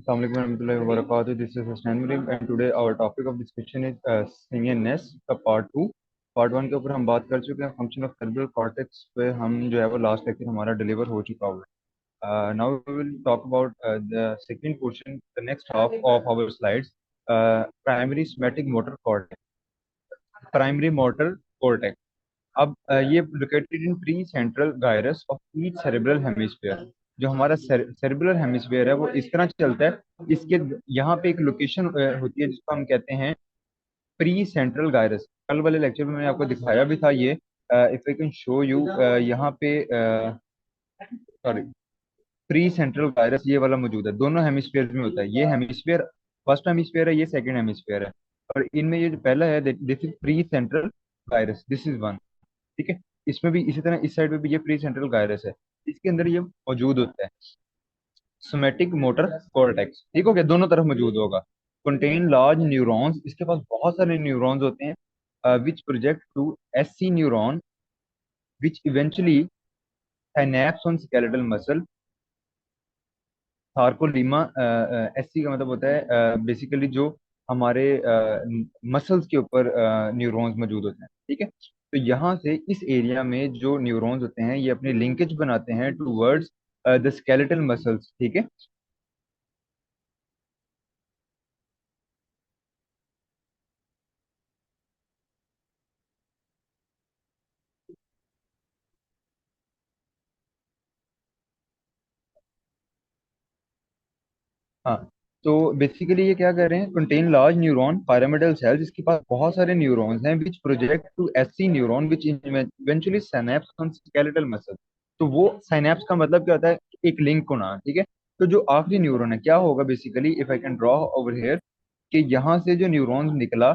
Assalamu alaikum warahmatullahi wabarakatuh. This is Hasnan Murim and today our topic of discussion is CNS का part 2। Part 1 के ऊपर हम बात कर चुके हैं। फंक्शन ऑफ सेरेब्रल कॉर्टेक्स पे हम जो है वो लास्ट लेक्चर हमारा डिलीवर हो चुका हुआ है। Now we will talk about the second portion, the next half of our slides, primary somatic motor cortex. Primary motor cortex अब ये located in precentral gyrus of each cerebral hemisphere. जो हमारा cerebral hemisphere है वो इस तरह चलता है। इसके यहाँ पे एक लोकेशन होती है जिसको हम कहते हैं प्री सेंट्रल गायरस। कल वाले लेक्चर में मैंने आपको दिखाया भी था ये। If I can show you, यहाँ पे सॉरी, प्री सेंट्रल गायरस ये वाला मौजूद है। दोनों हेमिस्फीयर में होता है। ये हेमिस्फीयर फर्स्ट हेमिस्फीयर है, ये सेकंड हेमिस्फीयर है। और इनमें ये जो पहला है, this is pre central gyrus, this is one. ठीक है। इसमें भी इसी तरह इस साइड में भी ये प्री सेंट्रल गायरस है, इसके अंदर ये मौजूद होता है सोमेटिक मोटर कॉर्टेक्स। ठीक हो गया, दोनों तरफ मौजूद होगा। कंटेन लार्ज न्यूरॉन्स, इसके पास बहुत सारे न्यूरॉन्स होते हैं which project to SC neuron which eventually synapse on skeletal muscle. Sarcolemma, SC का मतलब होता है बेसिकली जो हमारे मसल्स के ऊपर न्यूरॉन्स मौजूद होते हैं। ठीक है। तो यहाँ से इस एरिया में जो न्यूरॉन्स होते हैं ये अपने लिंकेज बनाते हैं टूवर्ड्स द स्केलेटल मसल्स। ठीक है। हाँ, तो बेसिकली ये क्या कर रहे हैं, contain large neuron pyramidal cells. इसके पास बहुत सारे न्यूरॉन्स हैं which project to SC neuron which eventually synapse on skeletal muscle. तो वो साइनैप्स का मतलब क्या होता है, एक लिंक होना। ठीक है। तो जो आखिरी न्यूरॉन है क्या होगा, basically if I can draw over here, कि यहाँ से जो न्यूरॉन्स निकला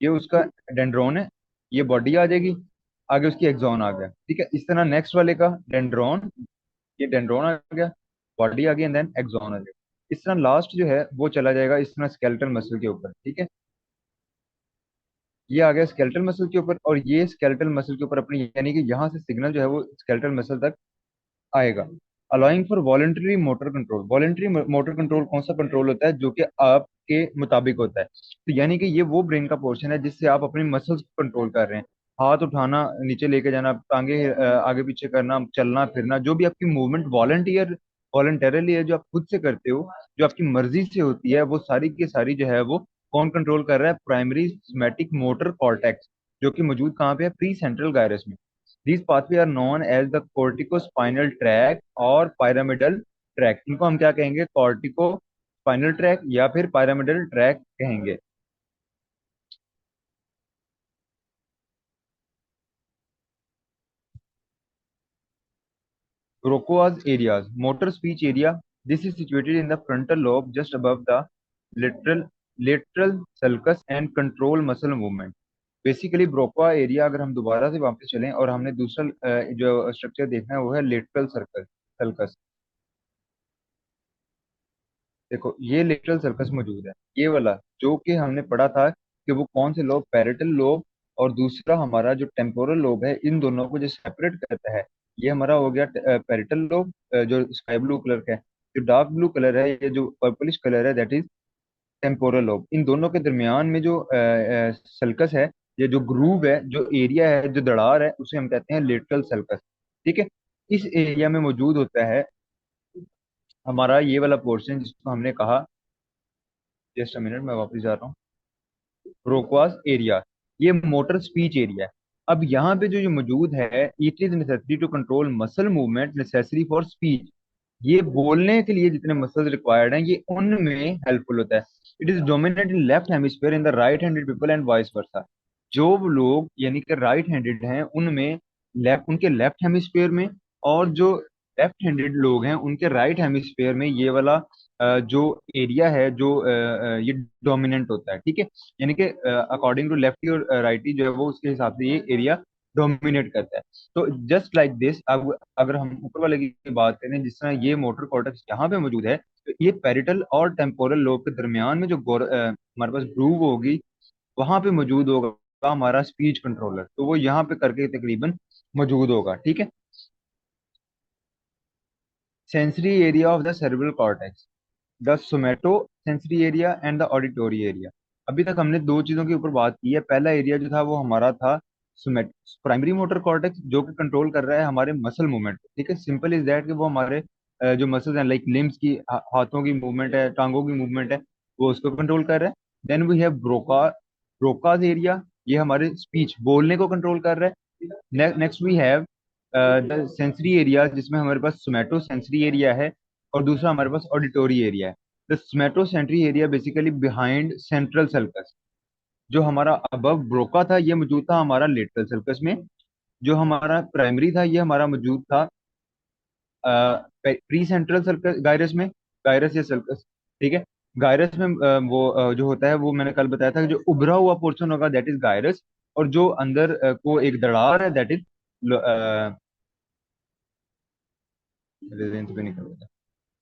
ये उसका डेंड्रॉन है, ये बॉडी आ जाएगी, आगे उसकी एक्सॉन आ गया। ठीक है। इस तरह नेक्स्ट वाले का डेंड्रॉन, ये डेंड्रॉन आ गया, बॉडी आ गई एंड देन एक्सॉन आ गया। इस तरह लास्ट जो है वो चला जाएगा इस तरह स्केलेटल मसल के ऊपर। ठीक है। ये आ गया स्केलेटल मसल के ऊपर और ये स्केलेटल मसल के ऊपर अपनी, यानी कि यहाँ से सिग्नल जो है वो स्केलेटल मसल तक आएगा। Allowing for voluntary motor control. Voluntary motor control कौन सा कंट्रोल होता है, जो कि आपके मुताबिक होता है। तो यानी कि ये वो ब्रेन का पोर्शन है जिससे आप अपनी मसल्स को कंट्रोल कर रहे हैं। हाथ उठाना, नीचे लेके जाना, टांगे आगे पीछे करना, चलना फिरना, जो भी आपकी मूवमेंट वॉलंटरली है, जो आप खुद से करते हो, जो आपकी मर्जी से होती है, वो सारी की सारी जो है वो कौन कंट्रोल कर रहा है, प्राइमरी सिमेटिक मोटर कॉर्टेक्स, जो कि मौजूद कहाँ पे है, प्री सेंट्रल गायरस में। These pathways are known as the corticospinal tract और pyramidal tract। इनको हम क्या कहेंगे, corticospinal tract या फिर pyramidal tract कहेंगे। Broca's areas, motor speech area. This is situated in the frontal lobe just above the lateral lateral sulcus and control muscle movement। Basically Broca area, अगर हम दोबारा से वापस चलें और हमने दूसरा जो स्ट्रक्चर देखना है वो है लेटरल सर्कल सल्कस। देखो ये लेटरल सर्कस मौजूद है, ये वाला जो कि हमने पढ़ा था कि वो कौन से लोब, पैरेटल लोब और दूसरा हमारा जो टेम्पोरल लोब है, इन दोनों को जो सेपरेट करता है ये हमारा हो गया पैरेटल लोब, जो स्काई ब्लू कलर का है। जो डार्क ब्लू कलर है, ये जो पर्पलिश कलर है, दैट इज टेम्पोरल लोब। इन दोनों के दरमियान में जो सल्कस है, ये जो ग्रूव है, जो एरिया है, जो दरार है, उसे हम कहते हैं लेटरल सल्कस। ठीक है। इस एरिया में मौजूद होता है हमारा ये वाला पोर्शन जिसको हमने कहा, जस्ट अ मिनट मैं वापस जा रहा हूँ, ब्रोकवास एरिया। ये मोटर स्पीच एरिया है। अब यहाँ पे जो ये मौजूद है, it is necessary to control muscle movement necessary for speech. ये बोलने के लिए जितने मसल्स रिक्वायर्ड हैं ये उनमें हेल्पफुल होता है। It is dominate in left hemisphere in the right handed people and vice versa. जो लोग यानी कि राइट हैंडेड हैं उनमें लेफ्ट, उनके लेफ्ट हेमिस्फीयर में, और जो लेफ्ट हैंडेड लोग हैं उनके राइट हेमिस्फीयर में ये वाला जो एरिया है, जो ये डोमिनेंट होता है। ठीक है। यानी कि अकॉर्डिंग टू लेफ्टी और राइटी जो है वो उसके हिसाब से ये एरिया डोमिनेट करता है। तो जस्ट लाइक दिस, अब अगर हम ऊपर वाले की बात करें, जिस तरह ये मोटर कॉर्टेक्स यहाँ पे मौजूद है, तो ये पेरिटल और टेम्पोरल लोब के दरमियान में जो हमारे पास ग्रूव होगी, वहां पे मौजूद होगा हमारा स्पीच कंट्रोलर। तो वो यहाँ पे करके तकरीबन मौजूद होगा। ठीक है। Sensory area of the cerebral cortex. The somato sensory area and the auditory area. अभी तक हमने दो चीजों के ऊपर बात की है। पहला एरिया जो था वो हमारा था सुमेट प्राइमरी मोटर कॉर्टेक्स, जो कि कंट्रोल कर रहा है हमारे मसल मूवमेंट। ठीक है, सिंपल इज दैट कि वो हमारे जो मसल्स हैं लाइक लिम्स की, हाथों की मूवमेंट है, टांगों की मूवमेंट है, वो उसको कंट्रोल कर रहा है। Then we have Broca's area, ये हमारे स्पीच बोलने को कंट्रोल कर रहा है। Next we have the sensory area, जिसमें हमारे पास सोमेटो सेंसरी एरिया है, और दूसरा हमारे पास ऑडिटोरी एरिया है। The somato sensory area basically behind central sulcus. जो हमारा अबव ब्रोका था ये मौजूद था हमारा लेटरल सल्कस में। जो हमारा प्राइमरी था ये हमारा मौजूद था प्री सेंट्रल सर्कस गायरस में, गायरस या सर्कस। ठीक है, गायरस में वो जो होता है वो मैंने कल बताया था कि जो उभरा हुआ पोर्शन होगा दैट इज गायरस, और जो अंदर को एक दरार है दैट इज रेंज पे निकल गया था।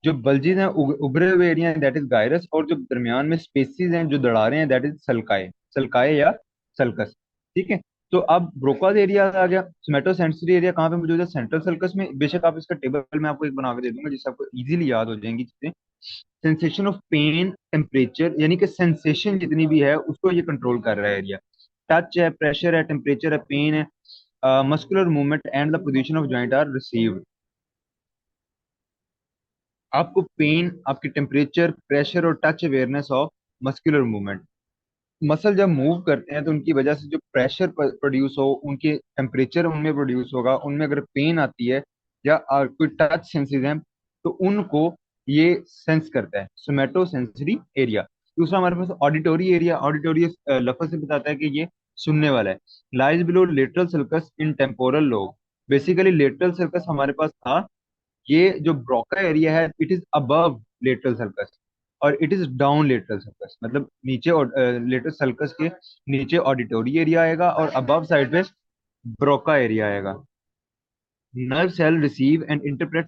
जो बल्जिस हैं, उभरे हुए एरिया हैं दैट इज गायरस, और जो दरमियान में स्पेसिस हैं जो दरारें हैं दैट इज सल्काए, सल्काए या सल्कस। ठीक है, तो अब ब्रोकाज एरिया आ गया। सोमेटोसेंसरी एरिया कहाँ पे मौजूद है? सेंट्रल सल्कस में। बेशक आप इसका टेबल मैं आपको एक बना के दे दूंगा जिससे आपको इजीली याद हो जाएंगी चीजें। सेंसेशन ऑफ पेन, टेम्परेचर, यानी कि सेंसेशन जितनी भी है उसको ये कंट्रोल कर रहा है एरिया। टच है, प्रेशर है, टेम्परेचर है, पेन है, muscular movement and the position of joint are received. आपको पेन, आपकी टेम्परेचर, प्रेशर और touch awareness of muscular movement. Muscle जब मूव करते हैं तो उनकी वजह से जो प्रेशर प्रोड्यूस हो, उनके टेम्परेचर उनमें प्रोड्यूस होगा, उनमें अगर पेन आती है या कोई टच सेंसेस हैं तो उनको ये सेंस करता है, सोमेटो सेंसरी एरिया। दूसरा हमारे पास ऑडिटोरी एरिया। ऑडिटोरी लफ्ज से बताता है कि ये सुनने वाला है। Lies below lateral sulcus in temporal lobe. Basically lateral sulcus हमारे पास था, ये जो ब्रोका एरिया है it is above lateral sulcus, और it is down lateral sulcus, मतलब नीचे लेटरल सर्कस के नीचे ऑडिटोरी एरिया आएगा और अबव साइड पे ब्रोका एरिया आएगा। Nerve cell receive and interpret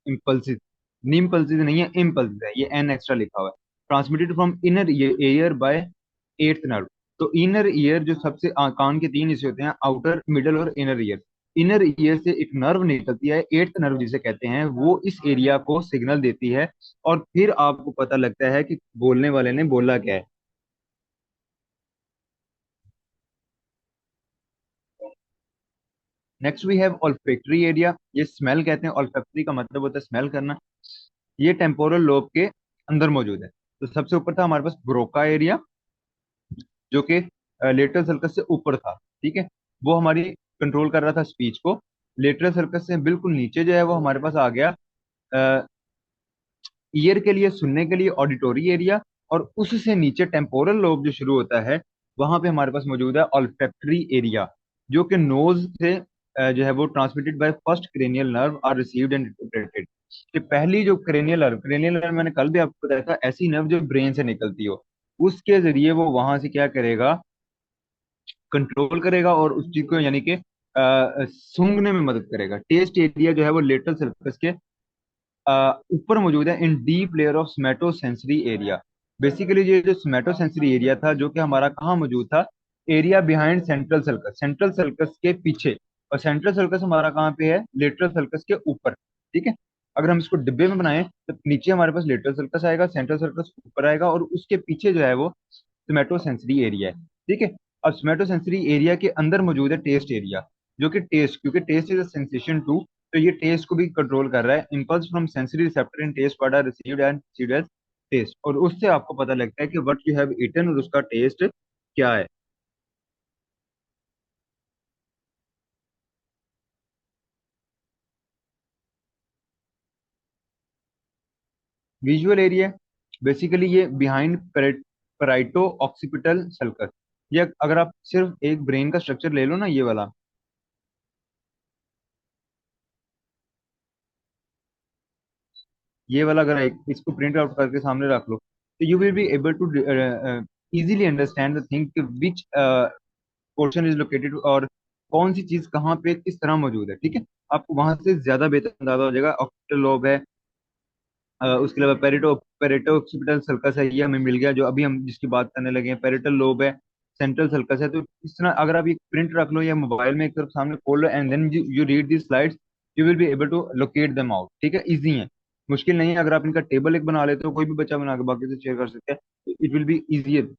impulses. निम्पल्सिस नहीं है, इम्पल्सिस है, ये एन एक्स्ट्रा लिखा हुआ है। Transmitted from inner year by eighth nerve. तो इनर ईयर जो सबसे कान के तीन हिस्से होते हैं, आउटर, मिडल और इनर ईयर। इनर ईयर से एक नर्व निकलती है, एट्थ नर्व जिसे कहते हैं, वो इस एरिया को सिग्नल देती है, और फिर आपको पता लगता है कि बोलने वाले ने बोला क्या है। Next we have olfactory area. ये स्मेल कहते हैं, ऑल्फैक्टरी का मतलब होता है स्मेल करना। ये टेम्पोरल लोब के अंदर मौजूद है। तो सबसे ऊपर था हमारे पास ब्रोका एरिया, जो कि लेटरल सर्कस से ऊपर था। ठीक है, वो हमारी कंट्रोल कर रहा था स्पीच को। लेटरल सर्कस से बिल्कुल नीचे जो है वो हमारे पास आ गया ईयर के लिए, सुनने के लिए ऑडिटोरी एरिया, और उससे नीचे टेम्पोरल लोब जो शुरू होता है वहां पे हमारे पास मौजूद है ऑल्फैक्टरी एरिया, जो कि नोज से जो है वो transmitted by first cranial nerve are received and interpreted. कि पहली जो क्रेनियल नर्व मैंने कल भी आपको बताया था, ऐसी नर्व जो ब्रेन से निकलती हो, उसके जरिए वो वहां से क्या करेगा, कंट्रोल करेगा और उस चीज को यानी कि सूंघने में मदद करेगा। टेस्ट एरिया जो है वो लेटरल सर्कस के ऊपर मौजूद है in deep layer of somatosensory area. Basically ये जो स्मेटोसेंसरी एरिया था जो कि हमारा कहाँ मौजूद था, area behind central sulcus, central sulcus के पीछे। और सेंट्रल सर्कस हमारा कहाँ पे है? लेटरल सर्कस के ऊपर। ठीक है, अगर हम इसको डिब्बे में बनाएं तो नीचे हमारे पास लेटरल सर्कस आएगा, सेंट्रल सर्कस ऊपर आएगा, और उसके पीछे जो है वो स्मेटोसेंसरी एरिया है। ठीक है, अब स्मेटोसेंसरी एरिया के अंदर मौजूद है टेस्ट एरिया, जो कि टेस्ट, क्योंकि taste is a sensation too, तो ये टेस्ट को भी कंट्रोल कर रहा है। Impulse from sensory receptor in taste bud are received and seed as taste, और उससे आपको पता लगता है कि व्हाट यू हैव ईटन और उसका टेस्ट क्या है। विजुअल एरिया बेसिकली ये बिहाइंड पेराइटो ऑक्सीपिटल सल्कस। ये अगर आप सिर्फ एक ब्रेन का स्ट्रक्चर ले लो ना, ये वाला, ये वाला अगर एक इसको प्रिंट आउट करके सामने रख लो तो you will be able to easily understand the thing कि विच पोर्शन इज लोकेटेड, और कौन सी चीज कहाँ पे किस तरह मौजूद है। ठीक है, आपको वहां से ज्यादा बेहतर अंदाजा हो जाएगा। ऑक्सीपिटल लोब है, उसके अलावा पेरिटो पेरिटो ऑक्सीपिटल सर्कस है, ये हमें मिल गया जो अभी हम जिसकी बात करने लगे हैं। पेरिटल लोब है, सेंट्रल सर्कस है। तो इस तरह अगर आप ये प्रिंट रख लो या मोबाइल में एक तरफ सामने खोल लो and then you read the slides, you will be able to locate them out. ठीक है, इजी है। मुश्किल नहीं है, अगर आप इनका टेबल एक बना लेते हो, कोई भी बच्चा बना के बाकी से शेयर कर सकते हैं, it will be easier.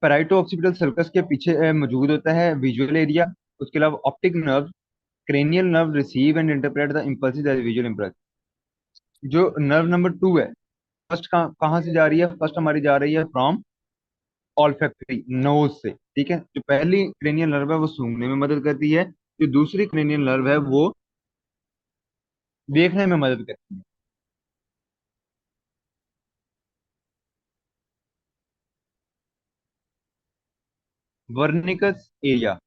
Parieto occipital sulcus के पीछे मौजूद होता है विजुअल एरिया, उसके अलावा optic nerve, cranial nerve receive and interpret the impulses as visual impulse. जो नर्व नंबर 2 है, फर्स्ट कहाँ से जा रही है? फर्स्ट हमारी जा रही है फ्रॉम ऑल्फैक्टरी, नोज से, ठीक है। जो पहली क्रेनियल नर्व है वो सूंघने में मदद करती है, जो दूसरी क्रेनियल नर्व है वो देखने में मदद करती है। Wernicke's area,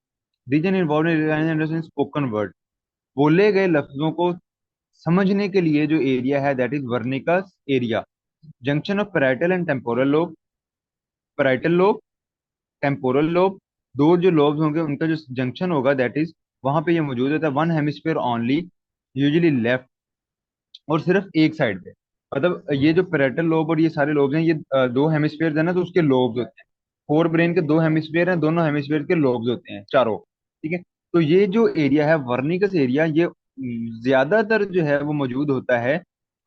region involved in spoken word, बोले गए लफ्जों को समझने के लिए जो एरिया है, that is Wernicke's area. Junction of parietal and temporal lobe, parietal lobe, temporal lobe, दो जो लोब्स होंगे उनका जो जंक्शन होगा, दैट इज वहां पे ये मौजूद होता है, one hemisphere only, usually left, और सिर्फ एक साइड पे। मतलब ये जो पेरेटल लोब और ये सारे लोब्स हैं, ये दो हेमिस्फीयर है ना, तो उसके लोब्स होते हैं। फोर ब्रेन के दो हेमिस्फीयर हैं, दोनों हेमिस्फीयर के लोब्स होते हैं चारों, ठीक है। तो ये जो एरिया है वर्निकस एरिया, ये ज्यादातर जो है वो मौजूद होता है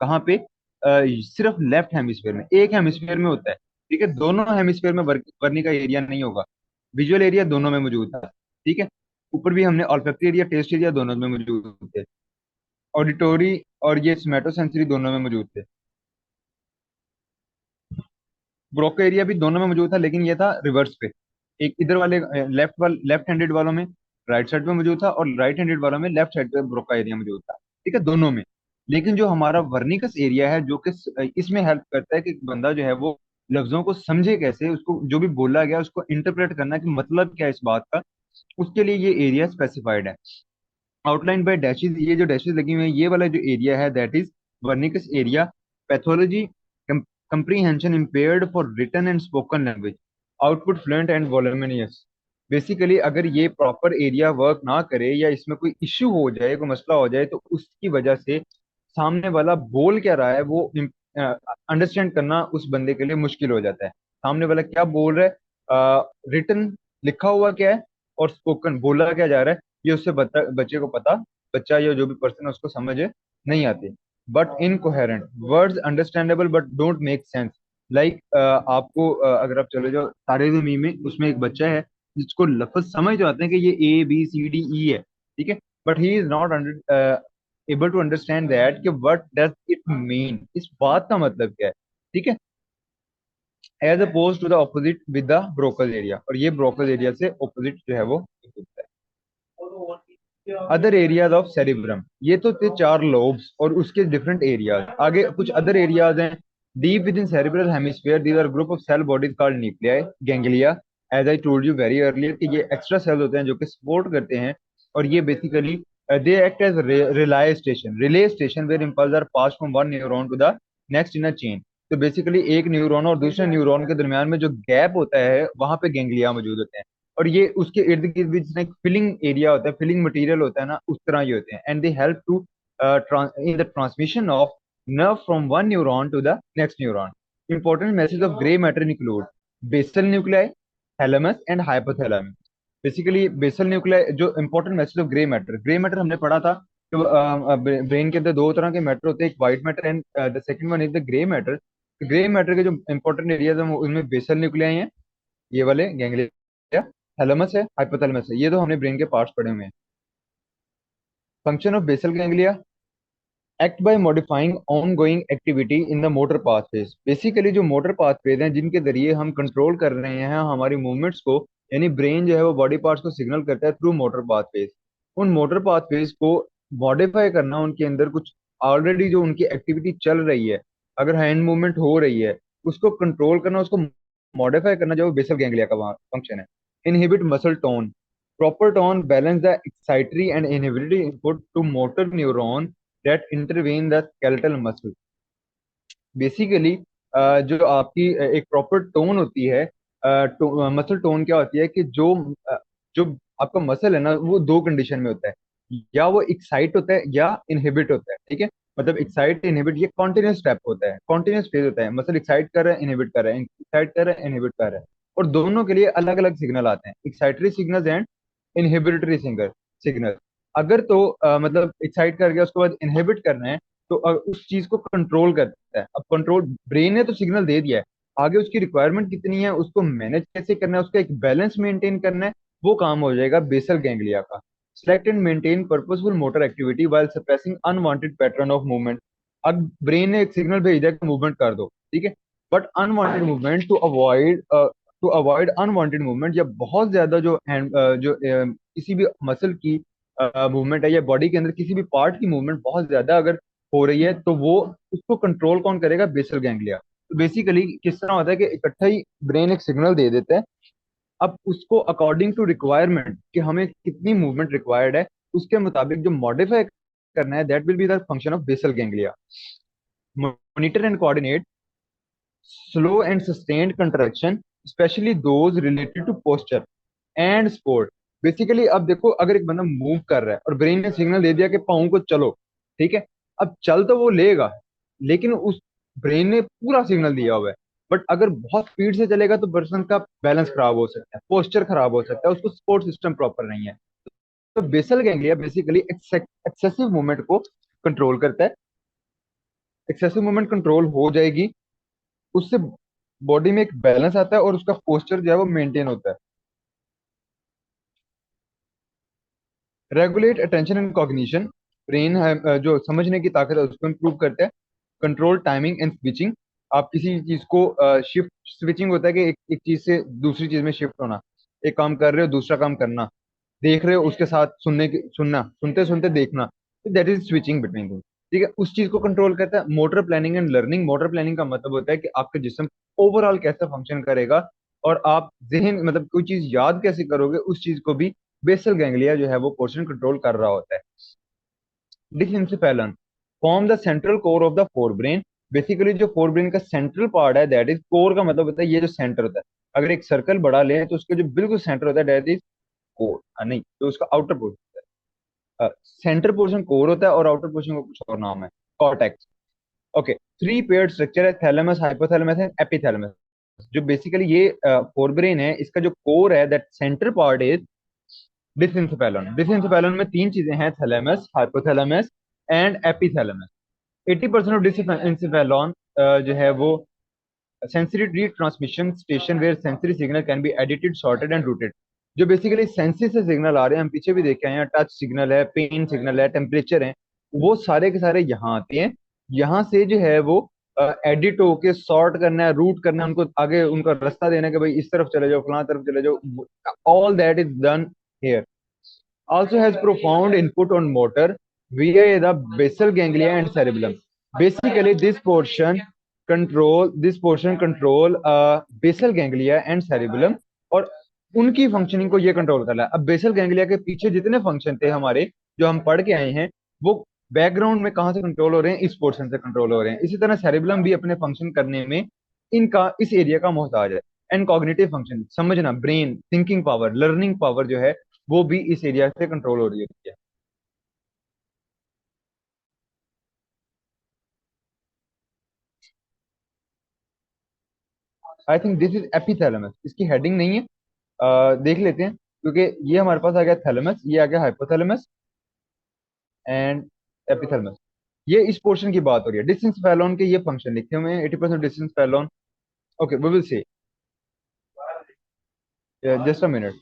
कहाँ पे? सिर्फ लेफ्ट हेमिस्फीयर में, एक हेमिस्फीयर में होता है, ठीक है। दोनों हेमिस्फीयर में वर्निका एरिया नहीं होगा। विजुअल एरिया दोनों में मौजूद है, ठीक है। ऊपर भी हमने ऑल्फैक्टरी एरिया, टेस्ट एरिया दोनों में मौजूद थे। ऑडिटोरी और ये स्मेटोसेंसरी दोनों में मौजूद थे। ब्रोका एरिया भी दोनों में मौजूद था, लेकिन ये था रिवर्स पे। एक इधर वाले लेफ्ट हैंडेड वालों में राइट साइड पे मौजूद था, और राइट हैंडेड वालों में लेफ्ट साइड पे ब्रोका एरिया मौजूद था, ठीक है, दोनों में। लेकिन जो हमारा वर्निकस एरिया है, जो कि इसमें हेल्प करता है कि बंदा जो है वो लफ्जों को समझे कैसे, उसको जो भी बोला गया उसको इंटरप्रेट करना कि मतलब क्या है इस बात का, उसके लिए ये एरिया स्पेसिफाइड है। आउटलाइन बाय डैशेज, ये जो डैशेज लगी हुई है, ये वाला जो एरिया है, that is Wernicke's area. Pathology, comprehension impaired for written and spoken language, output fluent and voluminous। Basically अगर ये प्रॉपर एरिया वर्क ना करे या इसमें कोई इश्यू हो जाए, कोई मसला हो जाए, तो उसकी वजह से सामने वाला बोल क्या रहा है वो अंडरस्टैंड करना उस बंदे के लिए मुश्किल हो जाता है। सामने वाला क्या बोल रहा है, रिटन लिखा हुआ क्या है, और स्पोकन बोला क्या जा रहा है, ये उससे बच्चे को पता, बच्चा या जो भी पर्सन है उसको समझ नहीं आती। But incoherent words understandable but don't make sense. Like आपको अगर आप चले जाओ तारे ज़मीन में, उसमें एक बच्चा है जिसको लफ्ज समझ तो आते हैं कि ये A B C D E है, ठीक है, but he is not able to understand that कि व्हाट डज इट मीन, इस बात का मतलब क्या है, ठीक है। As oppose to the opposite with the Broca area, और ये ब्रोकल एरिया से ऑपोजिट जो है वो होता है। अदर एरियाज ऑफ सेरिब्रम, ये तो थे चार लोब्स और उसके डिफरेंट एरियाज। आगे कुछ अदर एरियाज हैं। Deep within cerebral hemisphere these are group of cell bodies called nuclei, ganglia. As I told you very earlier कि ये एक्स्ट्रा सेल्स होते हैं जो कि सपोर्ट करते हैं, और ये basically they act as relay station where impulse are pass from one neuron to the next in a chain. तो बेसिकली एक न्यूरॉन और दूसरे न्यूरॉन के दरमियान में जो गैप होता है, वहां पे गैंग्लिया मौजूद होते हैं, और ये उसके इर्द गिर्द भी जिसमें फिलिंग एरिया होता है, फिलिंग मटेरियल होता है ना, उस तरह ये होते हैं। And they help to in the transmission of nerve from one neuron to the next neuron. Important messages of gray matter include basal nuclei, thalamus and hypothalamus. Basically basal nuclei जो important message of grey matter हमने पढ़ा था कि brain के अंदर दो तरह के मैटर होते हैं, एक white matter and the second one is the grey matter. Grey matter के जो इंपॉर्टेंट एरियाज हैं उनमें बेसल न्यूक्लियाई हैं, ये वाले गैंग्लिया, थैलेमस है, हाइपोथैलेमस है, ये तो हमने ब्रेन के पार्ट्स पढ़े हुए हैं। Function of basal ganglia, act by modifying ongoing activity in the motor pathways. Basically जो मोटर पाथवेज हैं जिनके जरिए हम कंट्रोल कर रहे हैं हमारी मूवमेंट्स को, यानी ब्रेन जो है वो बॉडी पार्ट्स को सिग्नल करता है थ्रू मोटर पाथवेज। उन मोटर पाथवेज को मॉडिफाई करना, उनके अंदर कुछ ऑलरेडी जो उनकी एक्टिविटी चल रही है, अगर हैंड मूवमेंट हो रही है, उसको कंट्रोल करना, उसको मॉडिफाई करना, जो बेसल गैंग्लिया का फंक्शन है। Inhibit muscle tone, proper tone balance the excitatory and inhibitory input to motor neuron that intervene the skeletal muscle। Basically जो आपकी एक प्रॉपर टोन होती है, मसल टोन क्या होती है कि जो आपका मसल है ना, वो दो कंडीशन में होता है, या वो एक्साइट होता है या इनहिबिट होता है, ठीक है। मतलब एक्साइट इनहिबिट ये कॉन्टिन्यूस स्टेप होता है, कॉन्टिन्यूस फेज होता है, मसल एक्साइट कर रहा है, इनहिबिट कर रहा है, एक्साइट कर रहा है, इनहिबिट कर रहा है, और दोनों के लिए अलग अलग सिग्नल आते हैं, एक्साइटरी सिग्नल एंड इनहिबिटरी सिग्नल। अगर तो मतलब एक्साइट कर गया उसके बाद इनहिबिट करना है, तो उस चीज को कंट्रोल करता है। अब कंट्रोल, ब्रेन ने तो सिग्नल दे दिया है, आगे उसकी रिक्वायरमेंट कितनी है, उसको मैनेज कैसे करना है, उसका एक बैलेंस मेंटेन करना है, वो काम हो जाएगा बेसल गैंग्लिया का। Select and maintain purposeful motor activity while suppressing unwanted pattern of movement. अब ब्रेन ने एक सिग्नल भेज दिया कि मूवमेंट कर दो, ठीक है, but unwanted movement to avoid unwanted movement, या बहुत ज्यादा जो किसी भी मसल की मूवमेंट है, या बॉडी के अंदर किसी भी पार्ट की मूवमेंट बहुत ज्यादा अगर हो रही है, तो वो उसको कंट्रोल कौन करेगा? Basal ganglia. तो बेसिकली किस तरह होता है कि इकट्ठा ही ब्रेन एक सिग्नल दे देता है, अब उसको अकॉर्डिंग टू रिक्वायरमेंट कि हमें कितनी मूवमेंट रिक्वायर्ड है, उसके मुताबिक जो मॉडिफाई करना है, that will be the function of basal ganglia. Monitor and coordinate slow and sustained contraction, especially those related to posture and sport। Basically अब देखो, अगर एक बंदा मूव कर रहा है और ब्रेन ने सिग्नल दे दिया कि पाँव को चलो, ठीक है, अब चल तो वो लेगा, लेकिन उस ब्रेन ने पूरा सिग्नल दिया हुआ है, बट अगर बहुत स्पीड से चलेगा तो पर्सन का बैलेंस खराब हो सकता है, पोस्चर खराब हो सकता है, उसको सपोर्ट सिस्टम प्रॉपर नहीं है। तो basal ganglia basically excessive movement को कंट्रोल करता है। एक्सेसिव मूवमेंट कंट्रोल हो जाएगी, उससे बॉडी में एक बैलेंस आता है और उसका पोस्चर जो है वो मेंटेन होता है। Regulate attention and cognition, brain है जो समझने की ताकत है उसको इम्प्रूव करता है। कंट्रोल टाइमिंग एंड स्विचिंग, आप किसी चीज को शिफ्ट, स्विचिंग होता है कि एक चीज से दूसरी चीज में शिफ्ट होना, एक काम कर रहे हो दूसरा काम करना, देख रहे हो उसके साथ सुनना, सुनते सुनते देखना, that is switching between thing, ठीक है, उस चीज को कंट्रोल करता है। Motor planning and learning, motor planning का मतलब होता है कि आपका जिस्म ओवरऑल कैसे फंक्शन करेगा, और आप जहन मतलब कोई चीज याद कैसे करोगे, उस चीज को भी बेसल गैंग्लिया जो है वो पोर्शन कंट्रोल कर रहा होता है। Diencephalon form the central core of the forebrain, basically जो फोर ब्रेन का सेंट्रल पार्ट है, दैट इज कोर का मतलब होता है ये जो सेंटर होता है, अगर एक सर्कल बड़ा ले तो उसका जो बिल्कुल सेंटर होता है दैट इज कोर, नहीं तो उसका आउटर पोर्शन होता है। सेंटर पोर्शन कोर होता है और आउटर पोर्शन का कुछ और नाम है, cortex. Okay, three paired structure है, थैलेमस, हाइपोथैलेमस एंड एपिथैलेमस। जो बेसिकली ये फोर ब्रेन है, इसका जो कोर है, that centre part is diencephalon. Diencephalon में तीन चीजें हैं, thalamus, hypothalamus and epithalamus. 80% of diencephalon जो है वो sensory transmission station where sensory signal can be edited, sorted and routed. जो बेसिकली सेंसेस से सिग्नल आ रहे हैं, हम पीछे भी देखे हैं, टच सिग्नल है, पेन सिग्नल है, टेम्परेचर है, वो सारे के सारे यहाँ आते हैं। यहाँ से जो है वो एडिट होके सॉर्ट करना है, रूट करना है, उनको आगे उनका रास्ता देना है कि भाई इस तरफ चले जाओ, फलां तरफ चले जाओ, all that is done here। Also has profound input on motor via the basal ganglia and cerebellum। Basically, this portion control basal ganglia and cerebellum, और उनकी फंक्शनिंग को ये कंट्रोल कर रहा है। अब बेसल गैंग्लिया के पीछे जितने फंक्शन थे हमारे, जो हम पढ़ के आए हैं, वो बैकग्राउंड में कहाँ से कंट्रोल हो रहे हैं? इस पोर्शन से कंट्रोल हो रहे हैं। इसी तरह सेरेबलम भी अपने फंक्शन करने में इनका इस एरिया का मोहताज है। एंड कॉग्निटिव फंक्शन, समझना, brain, thinking power, learning power जो है वो भी इस एरिया से कंट्रोल हो रही है। I think this is epithalamus, इसकी हेडिंग नहीं है, देख लेते हैं, क्योंकि ये हमारे पास आ गया थैलेमस, ये आ गया हाइपोथैलेमस एंड एपिथैलेमस। ये इस पोर्शन की बात हो रही है। डिस्टेंस फैलोन के ये फंक्शन लिखे हुए हैं, 80% डिस्टेंस फैलोन। Okay, we will see, just a minute.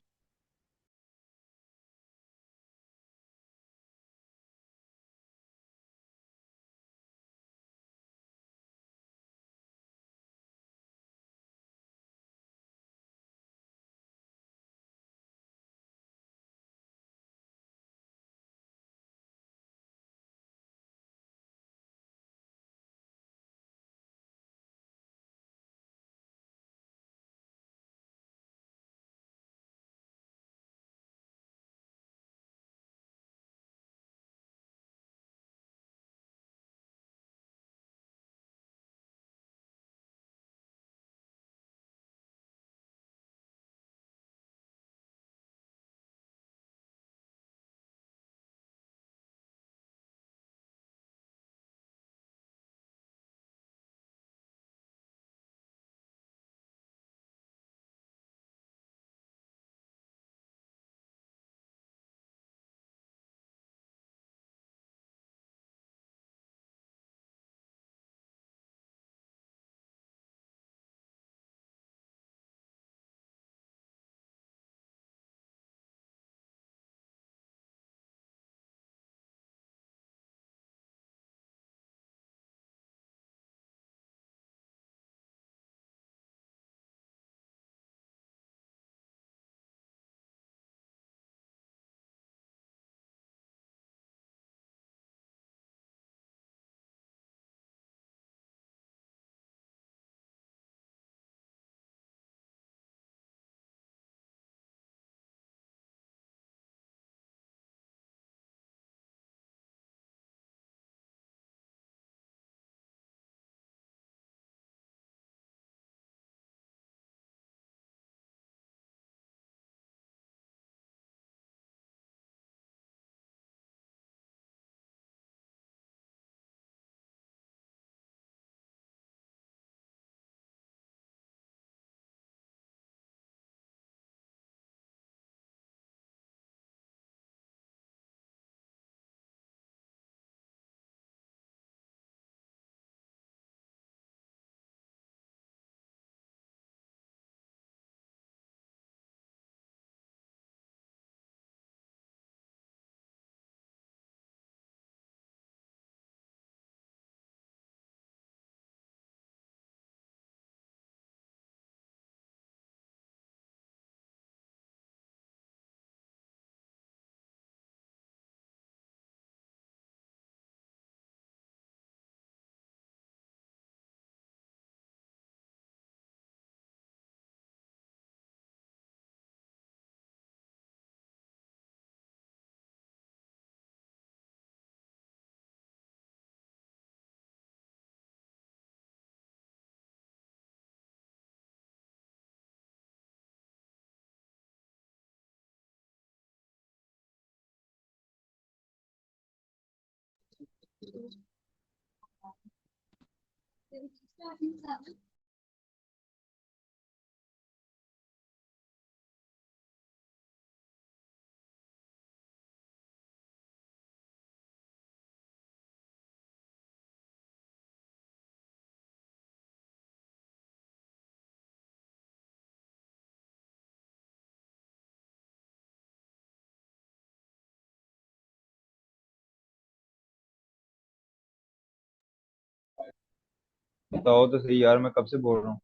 बताओ तो सही यार, मैं कब से बोल रहा हूँ।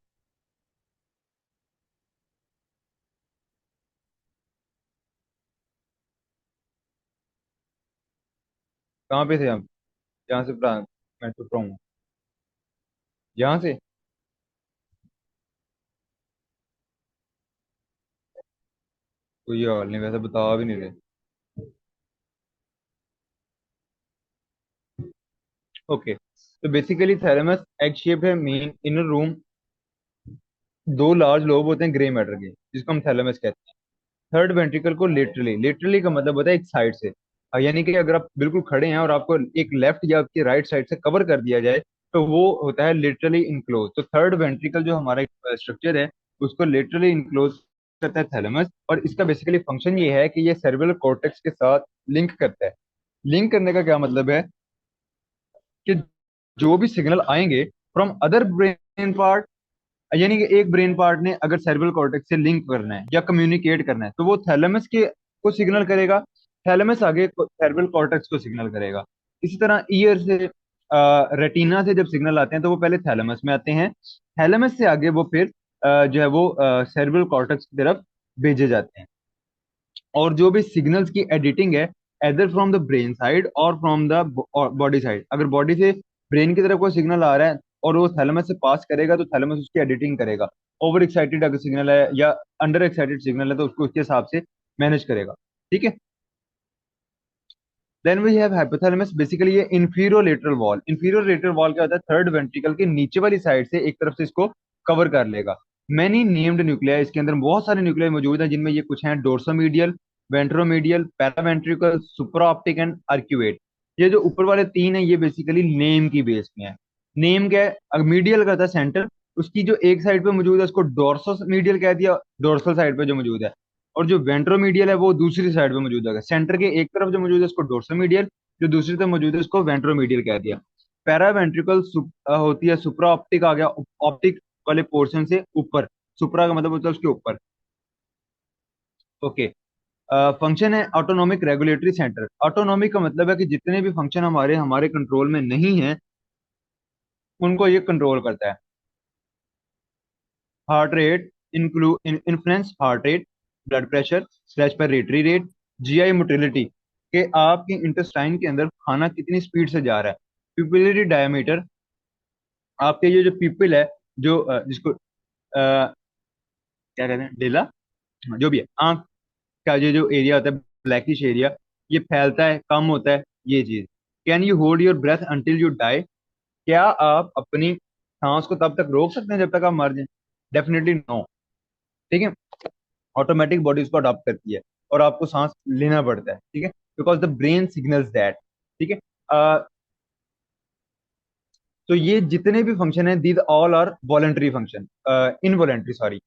कहाँ पे थे हम? यहाँ से मैं चुप रहा हूँ। यहाँ से। कोई हाल नहीं, वैसे बता भी नहीं रहे। ओके, तो बेसिकली थैलेमस एग शेप है, मेन इनर रूम। दो लार्ज लोब होते हैं ग्रे मैटर के, जिसको हम थैलेमस कहते हैं। थर्ड वेंट्रिकल को लेटरली, लेटरली का मतलब होता है एक साइड से। यानी कि अगर आप बिल्कुल खड़े हैं और आपको एक लेफ्ट या आपकी राइट साइड से कवर कर दिया जाए, तो वो होता है लिटरली इनक्लोज। तो थर्ड वेंट्रिकल जो हमारा स्ट्रक्चर है, उसको लिटरली इनक्लोज करता है थैलेमस। और इसका बेसिकली फंक्शन ये है कि ये सेरेब्रल कॉर्टेक्स के साथ लिंक करता है। लिंक करने का क्या मतलब है कि जो भी सिग्नल आएंगे फ्रॉम अदर ब्रेन पार्ट, यानी कि एक ब्रेन पार्ट ने अगर सेरेब्रल कॉर्टेक्स से लिंक करना है या कम्युनिकेट करना है, तो वो थैलेमस के को सिग्नल करेगा। थैलेमस आगे सेरेब्रल कॉर्टेक्स को सिग्नल करेगा। इसी तरह ईयर से, रेटिना से जब सिग्नल आते हैं तो वो पहले थैलेमस में आते हैं। थैलेमस से आगे वो फिर जो है वो सेरेब्रल कॉर्टेक्स की तरफ भेजे जाते हैं। और जो भी सिग्नल्स की एडिटिंग है, either from the brain side और फ्रॉम द बॉडी साइड, अगर बॉडी से ब्रेन की तरफ कोई सिग्नल आ रहा है और वो थैलेमस से पास करेगा, तो थैलेमस उसकी एडिटिंग करेगा। ओवर एक्साइटेड अगर सिग्नल है या अंडर एक्साइटेड सिग्नल है, तो उसको उसके हिसाब से मैनेज करेगा। ठीक है। Then we have hypothalamus, basically ये inferior lateral wall. Inferior lateral wall क्या होता है? थर्ड वेंट्रिकल के नीचे वाली साइड से एक तरफ से इसको कवर कर लेगा। मैनी नेम्ड न्यूक्लिया, इसके अंदर बहुत सारे न्यूक्लिया मौजूद हैं, जिनमें ये कुछ हैं: dorsomedial, ventromedial, paraventricular, supraoptic and arcuate. ये जो ऊपर वाले तीन है, ये बेसिकली नेम की बेस में है। नेम क्या है? मीडियल का था सेंटर, उसकी जो एक साइड पे मौजूद है उसको डोर्सो मीडियल कह दिया, डोर्सल साइड पे जो मौजूद है। और जो वेंट्रोमीडियल है वो दूसरी साइड पे मौजूद है, सेंटर के एक तरफ जो मौजूद है उसको डोर्सोमीडियल, जो दूसरी तरफ मौजूद है उसको वेंट्रोमीडियल कह दिया। पैरावेंट्रिकल होती है सुप्रा ऑप्टिक, आ गया ऑप्टिक वाले पोर्शन से ऊपर। सुप्रा का मतलब होता है उसके ऊपर। ओके। फंक्शन है ऑटोनॉमिक रेगुलेटरी सेंटर। ऑटोनॉमिक का मतलब है कि जितने भी फंक्शन हमारे हमारे कंट्रोल में नहीं है, उनको ये कंट्रोल करता है। Heart rate, influence heart rate, blood pressure, respiratory rate, GI motility, कि आपके इंटेस्टाइन के अंदर खाना कितनी स्पीड से जा रहा है। पिपिलरी डायमीटर, आपके ये जो पिपिल है, जो जिसको क्या कहते हैं, डेला, जो भी है, आंख का ये जो एरिया होता है, ब्लैकिश एरिया, ये फैलता है, कम होता है, ये चीज। Can you hold your breath until you die? क्या आप अपनी सांस को तब तक रोक सकते हैं जब तक आप मर जाएं? Definitely no. ठीक है। ऑटोमेटिक बॉडी उसको अडॉप्ट करती है और आपको सांस लेना पड़ता है। ठीक है, because the brain signals that. ठीक है। तो ये जितने भी फंक्शन है, these all are voluntary function, involuntary sorry,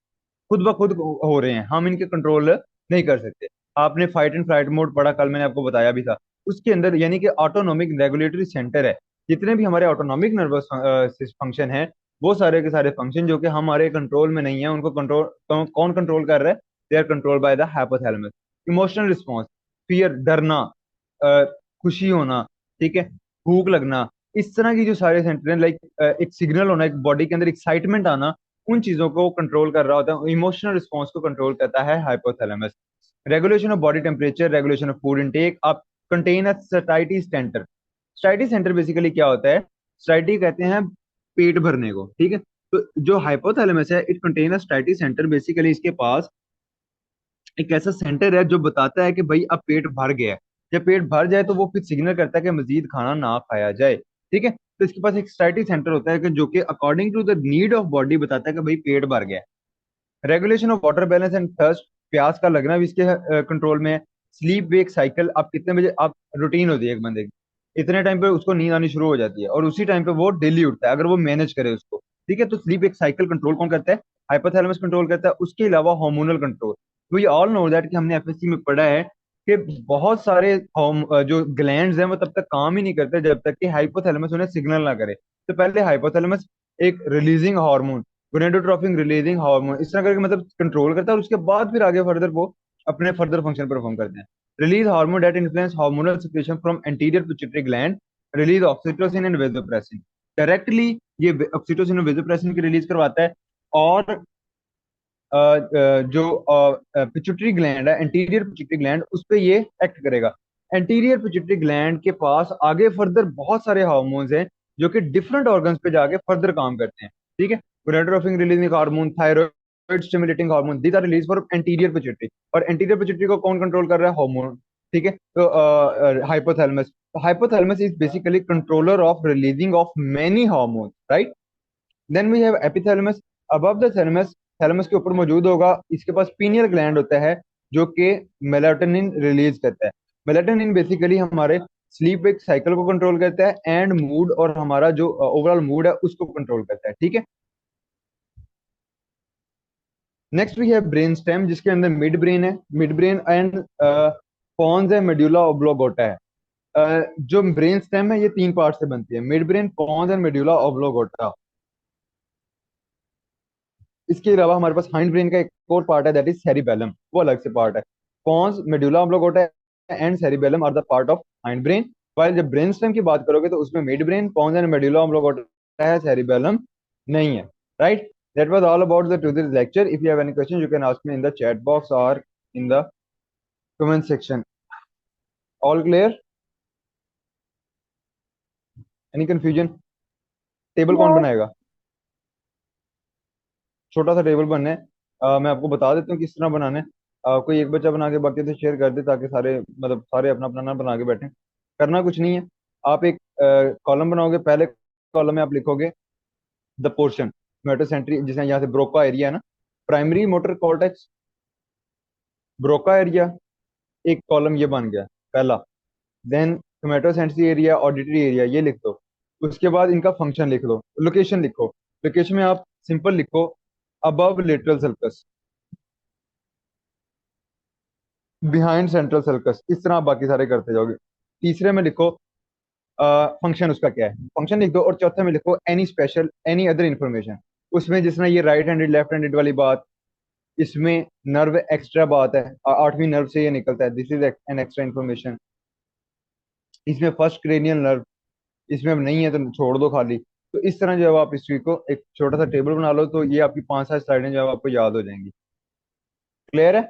खुद ब खुद हो रहे हैं, हम इनके कंट्रोल नहीं कर सकते। आपने फाइट एंड फ्लाइट मोड पढ़ा, कल मैंने आपको बताया भी था। उसके अंदर यानी कि ऑटोनॉमिक रेगुलेटरी सेंटर है। जितने भी हमारे ऑटोनॉमिक नर्वस फंक्शन है, वो सारे के सारे फंक्शन जो कि हमारे कंट्रोल में नहीं है, उनको कंट्रोल कौन कंट्रोल कर रहा है? They are control by the hypothalamus. Emotional response, fear, डरना, खुशी होना, ठीक है, भूख लगना, इस तरह की जो सारे सेंटर हैं, लाइक एक सिग्नल होना, एक बॉडी के अंदर एक्साइटमेंट आना, उन चीजों को कंट्रोल कर रहा होता है। इमोशनल रिस्पॉन्स को कंट्रोल करता है hypothalamus. Regulation of body temperature, regulation of food intake, आप contain a satiety centre. Satiety centre basically क्या होता है? सटाइटी कहते हैं पेट भरने को। ठीक है। तो जो हाइपोथैलेमस है, it contain a satiety centre, basically इसके पास एक ऐसा सेंटर है जो बताता है कि भाई अब पेट भर गया है। जब पेट भर जाए तो वो फिर सिग्नल करता है कि मजीद खाना ना खाया जाए। ठीक है। तो इसके पास एक स्टैटिक सेंटर होता है कि जो कि according to the need of body बताता है कि भाई पेट भर गया है। Regulation of water balance and thirst, प्यास का लगना भी इसके कंट्रोल में है। स्लीप वेक साइकिल, आप कितने बजे आप रूटीन होती है एक बंदे की, इतने टाइम पे उसको नींद आनी शुरू हो जाती है, और उसी टाइम पे वो डेली उठता है, अगर वो मैनेज करे उसको। ठीक है, तो स्लीप एक साइकिल कंट्रोल कौन करता है? हाइपोथैलेमस कंट्रोल करता है। उसके अलावा hormonal control, we all know that कि हमने एफएससी में पढ़ा है कि बहुत सारे जो ग्लैंड्स हैं वो तब तक काम ही नहीं करते जब तक कि हाइपोथैलेमस उन्हें सिग्नल ना करे। तो पहले हाइपोथैलेमस एक releasing hormone, gonadotropin releasing hormone, इस तरह करके मतलब कंट्रोल करता है, और उसके बाद फिर आगे फर्दर वो अपने फर्दर फंक्शन परफॉर्म करते हैं। Release hormone that influence hormonal secretion from anterior pituitary gland, release oxytocin and vasopressin. Directly ये ऑक्सीटोसिन और वेसोप्रेसिन की रिलीज करवाता है। और जो पिट्यूटरी ग्लैंड है, एंटीरियर पिट्यूटरी ग्लैंड, उस पे ये एक्ट करेगा। एंटीरियर पिट्यूटरी ग्लैंड के पास आगे फर्दर बहुत सारे हार्मोन्स हैं जो कि डिफरेंट ऑर्गन्स पे जाके फर्दर काम करते हैं। ठीक है, gonadotropin releasing hormone, thyroid stimulating hormone, these are release for anterior pituitary. और एंटीरियर पिट्यूटरी को कौन कंट्रोल कर रहा है? हार्मोन। ठीक है, तो hypothalamus. Hypothalamus is basically controller of releasing of many hormones, right. Then we have epithalamus, above the thalamus, thalamus के ऊपर मौजूद होगा, इसके पास पीनियल ग्लैंड होता है जो कि मेलाटोनिन रिलीज करता है। मेलाटोनिन बेसिकली हमारे स्लीप वेक साइकिल को कंट्रोल करता है, एंड मूड, और हमारा जो ओवरऑल मूड है उसको कंट्रोल करता है। ठीक है, next we have brain stem, जिसके अंदर मिड ब्रेन है, मिड ब्रेन एंड पॉन्स है, मेड्यूला ऑब्लोगोटा है। जो ब्रेन स्टेम है ये तीन पार्ट से बनती है, mid brain, pons and medulla oblongata. इसके अलावा हमारे पास हाइंड ब्रेन का एक और पार्ट है, दैट इज सेरिबेलम, वो अलग से पार्ट है। Pons, medulla oblongata and cerebellum are the part of hindbrain. While जब ब्रेन स्टेम की बात करोगे तो उसमें midbrain, pons and medulla oblongata है, सेरिबेलम नहीं है, right. That was all about the today's lecture. If you have any question you can ask me in the chat box और in the comment section. All clear? Any confusion? Table कौन yes. बनाएगा? छोटा सा table बनना है। मैं आपको बता देता हूँ किस तरह बनाना है। कोई एक बच्चा बना के बाकी से शेयर कर दे, ताकि सारे मतलब सारे अपना अपना ना बना के बैठे। करना कुछ नहीं है, आप एक कॉलम बनाओगे। पहले कॉलम में आप लिखोगे द पोर्शन मेटोसेंट्री, जिसमें यहाँ से ब्रोका एरिया है ना, primary motor cortex, Broca area, एक कॉलम ये बन गया पहला। देन टोमेटोसेंट्री एरिया, ऑडिटरी एरिया, ये लिख दो। उसके बाद इनका फंक्शन लिख लो, लोकेशन लिखो। लोकेशन में आप सिंपल लिखो above lateral sulcus, behind central sulcus, इस तरह आप बाकी सारे करते जाओगे। तीसरे में लिखो फंक्शन उसका क्या है, फंक्शन लिख दो। और चौथे में लिखो any special any other information. उसमें जिसमें ये राइट हैंडेड लेफ्ट हैंडेड वाली बात, इसमें नर्व एक्स्ट्रा बात है, आठवीं नर्व से ये निकलता है, this is an extra information. इसमें फर्स्ट क्रेनियल नर्व, इसमें अब नहीं है तो छोड़ दो खाली। तो इस तरह जो है आप इस को एक छोटा सा टेबल बना लो, तो ये आपकी 5-7 स्लाइडें जो है आपको याद हो जाएंगी। क्लियर है?